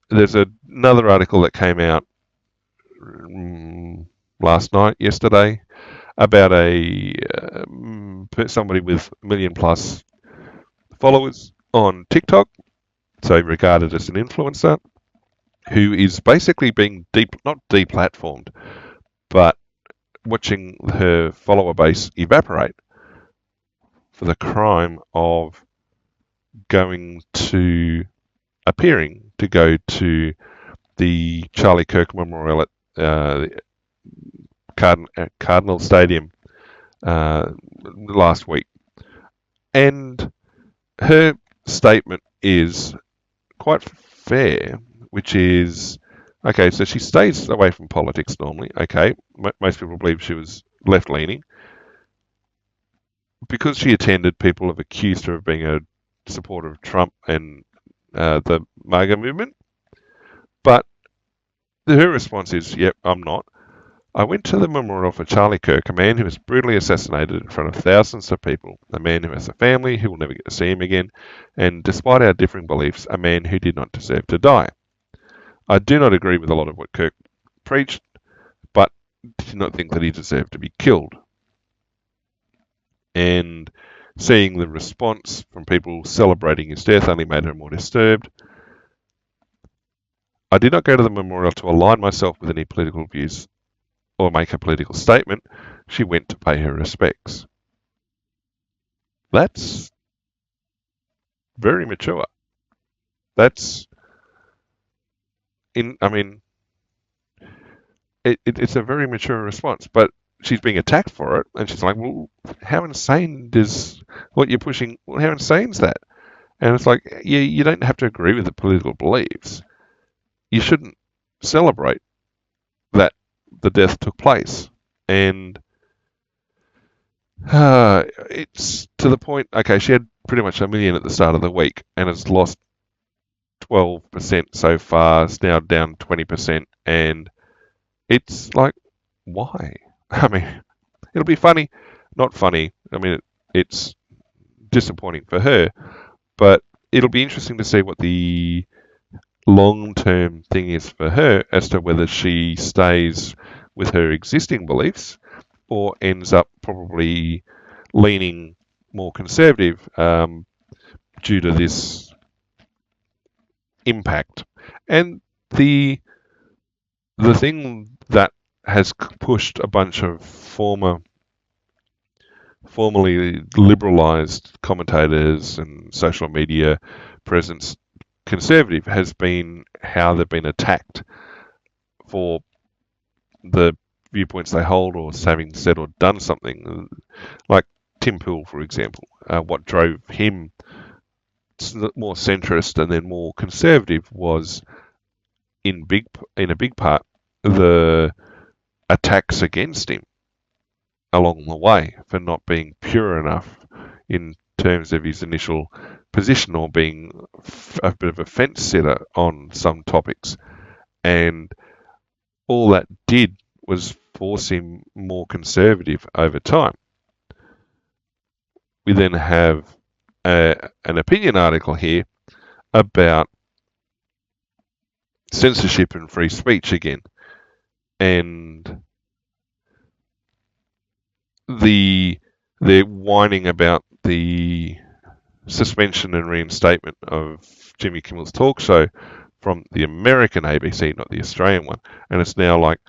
there's another article that came out yesterday, about somebody with a million plus followers on TikTok, so regarded as an influencer, who is basically being not deplatformed, but watching her follower base evaporate for the crime of appearing to go to the Charlie Kirk Memorial at Cardinal Stadium last week. And her statement is quite fair, which is, okay, so she stays away from politics normally. Okay, most people believe she was left-leaning. Because she attended, people have accused her of being a supporter of Trump and the MAGA movement. But her response is, yep, I'm not. I went to the memorial for Charlie Kirk, a man who was brutally assassinated in front of thousands of people, a man who has a family who will never get to see him again, and despite our differing beliefs, a man who did not deserve to die. I do not agree with a lot of what Kirk preached, but did not think that he deserved to be killed. And seeing the response from people celebrating his death only made her more disturbed. I did not go to the memorial to align myself with any political views or make a political statement. She went to pay her respects. That's very mature. It's a very mature response, but she's being attacked for it, and she's like, well, how insane is what you're pushing? How insane is that? And it's like, you don't have to agree with the political beliefs. You shouldn't celebrate that the death took place. And it's to the point, okay, she had pretty much 1 million at the start of the week and has lost 12% so far. It's now down 20%. And it's like, why? I mean, it'll be funny, not funny. I mean, it's disappointing for her, but it'll be interesting to see what the long-term thing is for her as to whether she stays with her existing beliefs or ends up probably leaning more conservative due to this impact. And the thing that has pushed a bunch of formerly liberalised commentators and social media presence conservative has been how they've been attacked for the viewpoints they hold or having said or done something. Like Tim Pool, for example, what drove him more centrist and then more conservative was in a big part the attacks against him along the way for not being pure enough in terms of his initial position or being a bit of a fence sitter on some topics. And all that did was force him more conservative over time. We then have an opinion article here about censorship and free speech again. And they're whining about the suspension and reinstatement of Jimmy Kimmel's talk show from the American ABC, not the Australian one. And it's now like,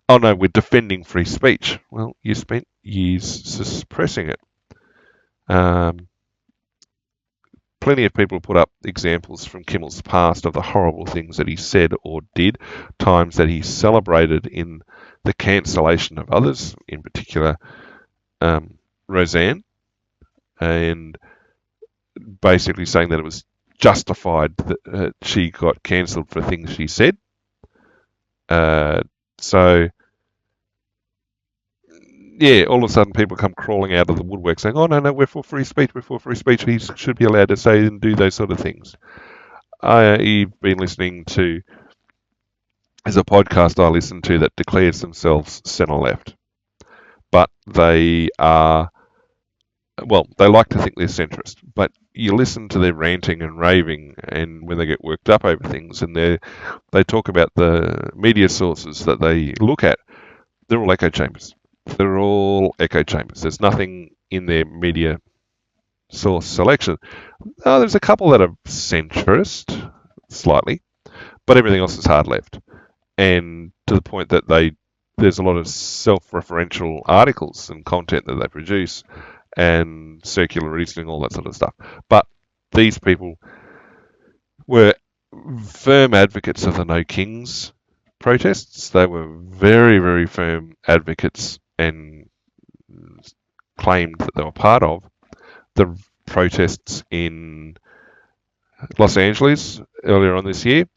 oh no, we're defending free speech. Well, you spent years suppressing it. Plenty of people put up examples from Kimmel's past of the horrible things that he said or did, times that he celebrated in the cancellation of others, in particular Roseanne, and basically saying that it was justified that she got cancelled for things she said. So, yeah, all of a sudden people come crawling out of the woodwork saying, oh, no, we're for free speech, he should be allowed to say and do those sort of things. I've been listening to, there's a podcast I listen to that declares themselves centre-left, but they are well, they like to think they're centrist, but you listen to their ranting and raving, and when they get worked up over things, and they talk about the media sources that they look at, they're all echo chambers. They're all echo chambers. There's nothing in their media source selection. There's a couple that are centrist, slightly, but everything else is hard left. And to the point that there's a lot of self-referential articles and content that they produce and circular reasoning, all that sort of stuff. But these people were firm advocates of the No Kings protests. They were very, very firm advocates and claimed that they were part of the protests in Los Angeles earlier on this year.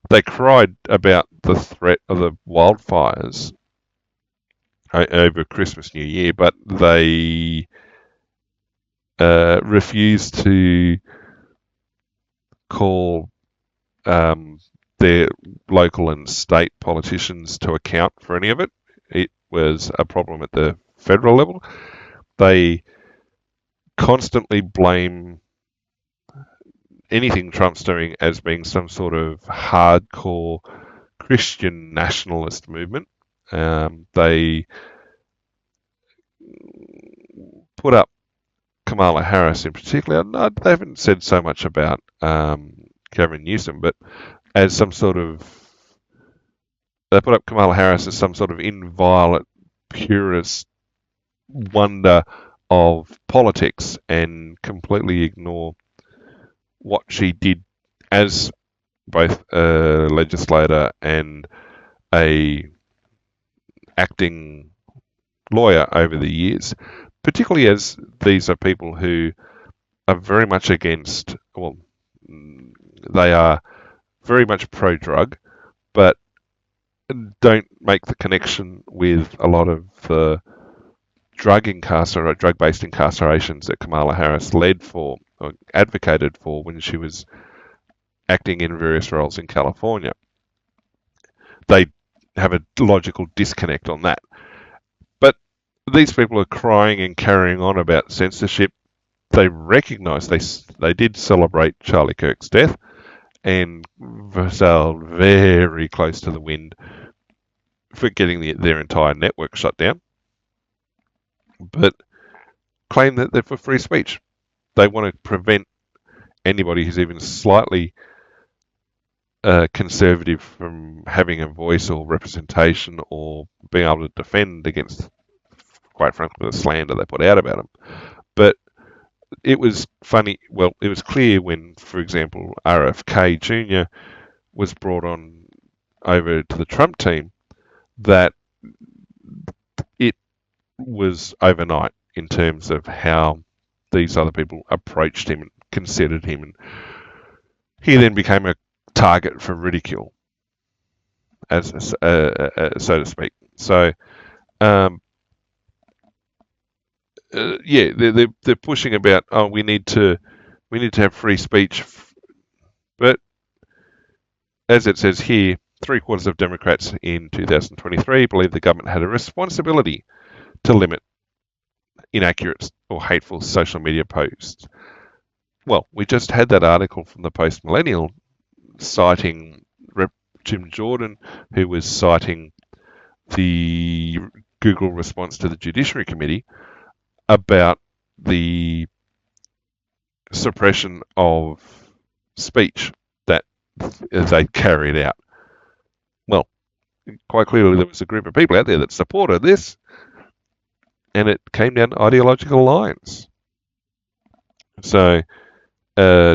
They cried about the threat of the wildfires over Christmas, New Year, but they refused to call their local and state politicians to account for any of it. It was a problem at the federal level. They constantly blame anything Trump's doing as being some sort of hardcore Christian nationalist movement. They put up Kamala Harris in particular. No, they haven't said so much about Gavin Newsom, but as some sort of, they put up Kamala Harris as some sort of inviolate, purist wonder of politics and completely ignore what she did as both a legislator and a acting lawyer over the years, particularly as these are people who are very much against, well, they are very much pro-drug, but don't make the connection with a lot of the drug-based incarcerations that Kamala Harris led for, or advocated for when she was acting in various roles in California. They have a logical disconnect on that. But these people are crying and carrying on about censorship. They recognise they did celebrate Charlie Kirk's death and sailed very close to the wind for getting their entire network shut down, but claim that they're for free speech. They want to prevent anybody who's even slightly conservative from having a voice or representation or being able to defend against, quite frankly, the slander they put out about them. But it was funny. Well, it was clear when, for example, RFK Jr. was brought on over to the Trump team that it was overnight in terms of how these other people approached him and considered him, and he then became a target for ridicule, as so to speak. So, yeah, they're pushing about, oh, we need to have free speech, but as it says here, 3/4 of Democrats in 2023 believe the government had a responsibility to limit inaccurate or hateful social media posts. Well, we just had that article from the Post Millennial citing Rep. Jim Jordan, who was citing the Google response to the Judiciary Committee about the suppression of speech that they carried out. Well, quite clearly there was a group of people out there that supported this, and it came down to ideological lines. So, yeah,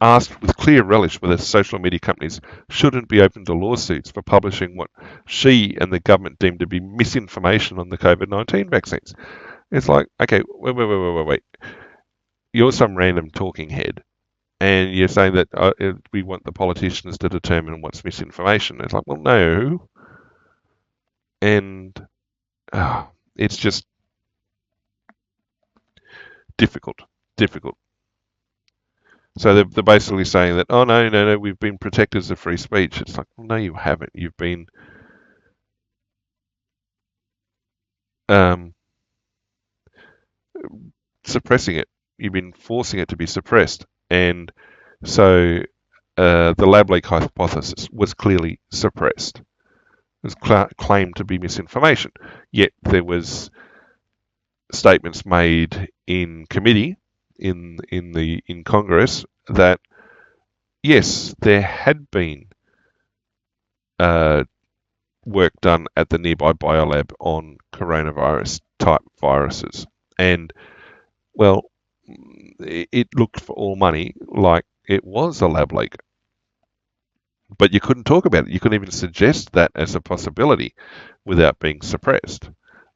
asked with clear relish whether social media companies shouldn't be open to lawsuits for publishing what she and the government deemed to be misinformation on the COVID-19 vaccines. It's like, okay, wait. You're some random talking head, and you're saying that we want the politicians to determine what's misinformation. It's like, well, no. And it's just difficult. So they're basically saying that, oh, no, we've been protectors of free speech. It's like, well, no, you haven't. You've been um, suppressing it. You've been forcing it to be suppressed. And so the lab leak hypothesis was clearly suppressed. It was claimed to be misinformation. Yet there was statements made in committee in Congress that yes, there had been work done at the nearby biolab on coronavirus type viruses, and well, it looked for all money like it was a lab leak, but you couldn't talk about it. You couldn't even suggest that as a possibility without being suppressed.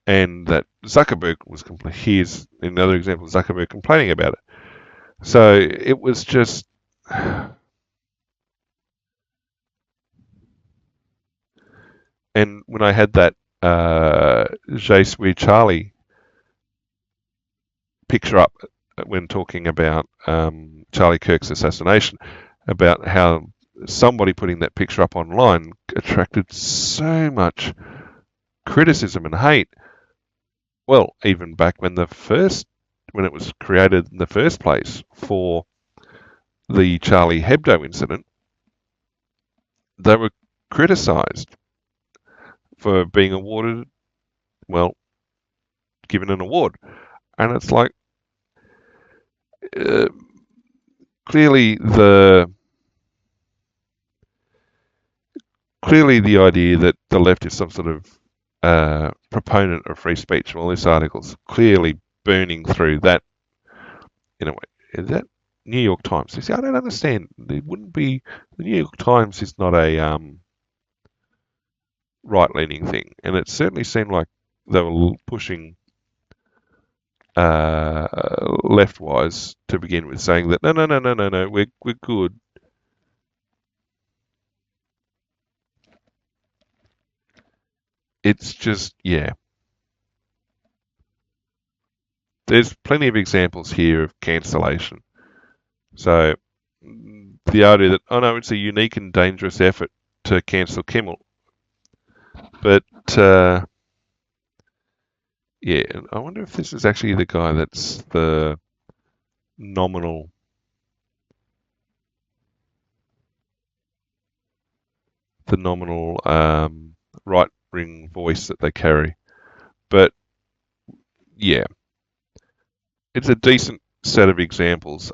And that Zuckerberg was here's another example of Zuckerberg complaining about it. So it was just, and when I had that Je suis Charlie picture up when talking about Charlie Kirk's assassination, about how somebody putting that picture up online attracted so much criticism and hate. Well, even back when it was created in the first place for the Charlie Hebdo incident, they were criticised for being awarded, well, given an award. And it's like, uh, clearly the idea that the left is some sort of proponent of free speech. Well, this article's clearly burning through that in a way. That New York Times. You see, I don't understand. It wouldn't be the New York Times is not a right-leaning thing, and it certainly seemed like they were pushing leftwise to begin with, saying that no, we're good. It's just, yeah. There's plenty of examples here of cancellation. So the idea that, oh no, it's a unique and dangerous effort to cancel Kimmel. But yeah, I wonder if this is actually the guy that's the nominal right wing voice that they carry. But yeah, it's a decent set of examples.